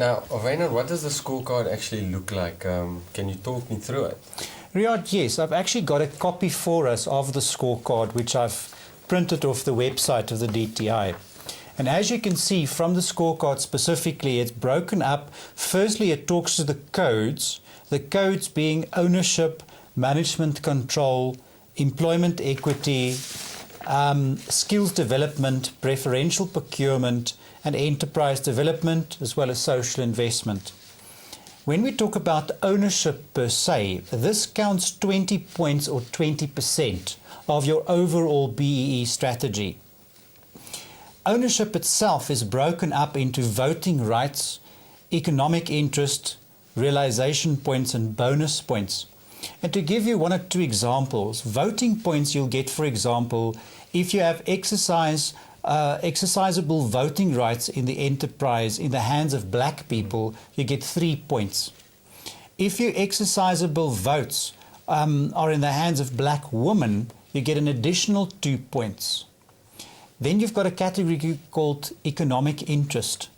Now, Wynand, what does the scorecard actually look like? Can you talk me through it? Riyadh, yes, I've actually got a copy for us of the scorecard, which I've printed off the website of the DTI. And as you can see from the scorecard specifically, it's broken up. Firstly, it talks to the codes being ownership, management control, employment equity, skills development, preferential procurement, and enterprise development, as well as social investment. When we talk about ownership per se, this counts 20 points or 20% of your overall BEE strategy. Ownership itself is broken up into voting rights, economic interest, realization points, and bonus points. And to give you one or two examples, voting points you'll get, for example, if you have exercisable voting rights in the enterprise in the hands of black people, you get 3 points. If your exercisable votes are in the hands of black women, you get an additional 2 points. Then you've got a category called economic interest.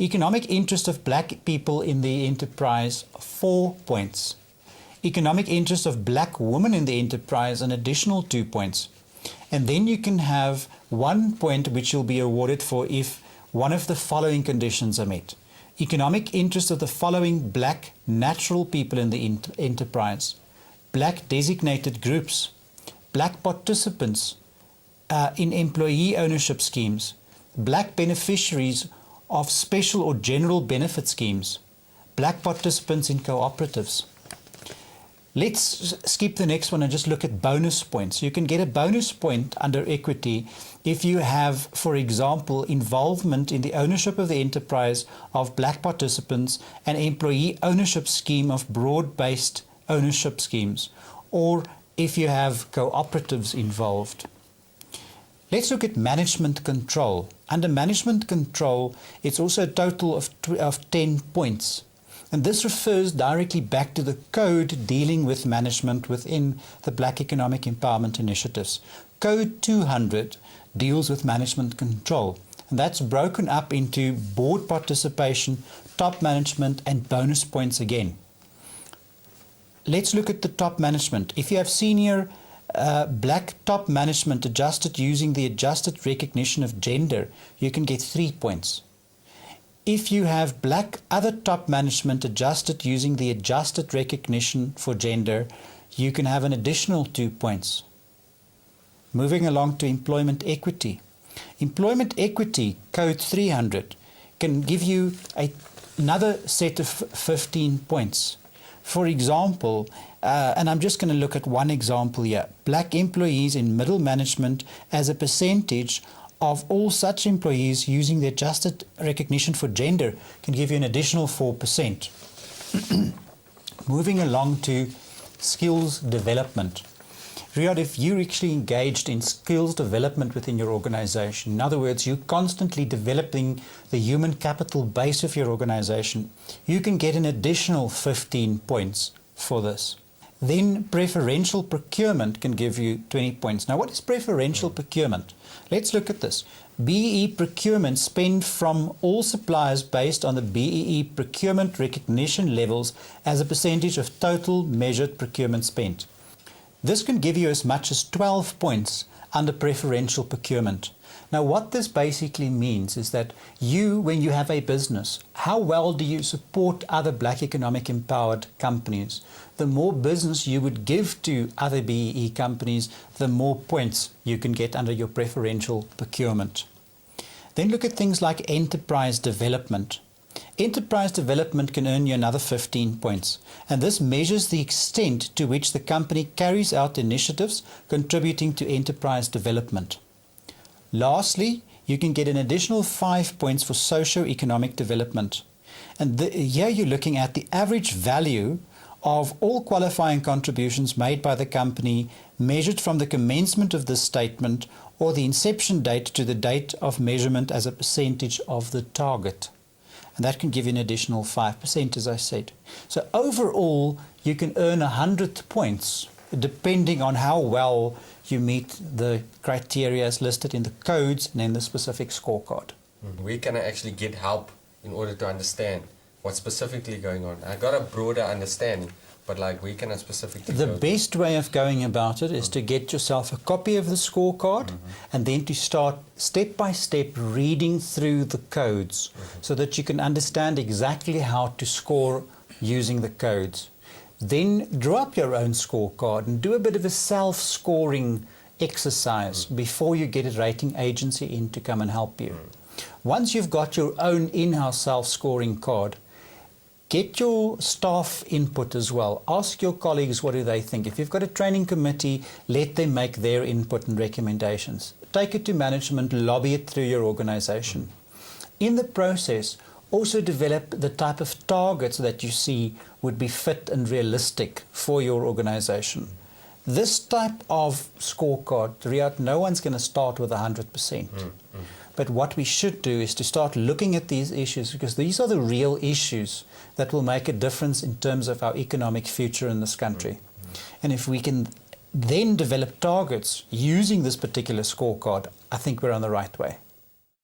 Economic interest of black people in the enterprise, 4 points. Economic interest of black women in the enterprise, an additional 2 points. And then you can have 1 point which you'll be awarded for if one of the following conditions are met. Economic interest of the following black natural people in the enterprise, black designated groups, black participants in employee ownership schemes, black beneficiaries of special or general benefit schemes, black participants in cooperatives. Let's skip the next one and just look at bonus points. You can get a bonus point under equity if you have, for example, involvement in the ownership of the enterprise of black participants and employee ownership scheme of broad-based ownership schemes, or if you have cooperatives involved. Let's look at management control. Under management control, it's also a total of 10 points. And this refers directly back to the code dealing with management within the Black Economic Empowerment Initiatives. Code 200 deals with management control. And that's broken up into board participation, top management, and bonus points again. Let's look at the top management. If you have senior black top management adjusted using the adjusted recognition of gender, you can get 3 points. If you have black other top management adjusted using the adjusted recognition for gender, you can have an additional 2 points. Moving along to employment equity. Employment equity, code 300, can give you another set of 15 points. For example, and I'm just going to look at one example here, black employees in middle management as a percentage of all such employees using the adjusted recognition for gender can give you an additional 4%. Moving along to skills development. Riyadh, if you're actually engaged in skills development within your organization, in other words, you're constantly developing the human capital base of your organization, you can get an additional 15 points for this. Then preferential procurement can give you 20 points. Now, what is preferential procurement? Let's look at this. BEE procurement spend from all suppliers based on the BEE procurement recognition levels as a percentage of total measured procurement spent. This can give you as much as 12 points under preferential procurement. Now, what this basically means is that when you have a business, how well do you support other black economic empowered companies? The more business you would give to other BEE companies, the more points you can get under your preferential procurement. Then look at things like enterprise development. Enterprise development can earn you another 15 points, and this measures the extent to which the company carries out initiatives contributing to enterprise development. Lastly, you can get an additional 5 points for socio-economic development. And here you're looking at the average value of all qualifying contributions made by the company measured from the commencement of this statement or the inception date to the date of measurement as a percentage of the target. And that can give you an additional 5%, as I said. So overall, you can earn 100 points, depending on how well you meet the criteria as listed in the codes and in the specific scorecard. Where can I actually get help in order to understand what's specifically going on? I got a broader understanding, but like we cannot specifically. The best way of going about it is to get yourself a copy of the scorecard and then to start step by step reading through the codes so that you can understand exactly how to score using the codes. Then draw up your own scorecard and do a bit of a self-scoring exercise before you get a rating agency in to come and help you. Once you've got your own in-house self-scoring card, get your staff input as well. Ask your colleagues what do they think. If you've got a training committee, let them make their input and recommendations. Take it to management, lobby it through your organization. In the process, also develop the type of targets that you see would be fit and realistic for your organization. This type of scorecard, Riyadh, no one's going to start with 100%. But what we should do is to start looking at these issues, because these are the real issues that will make a difference in terms of our economic future in this country. And if we can then develop targets using this particular scorecard, I think we're on the right way.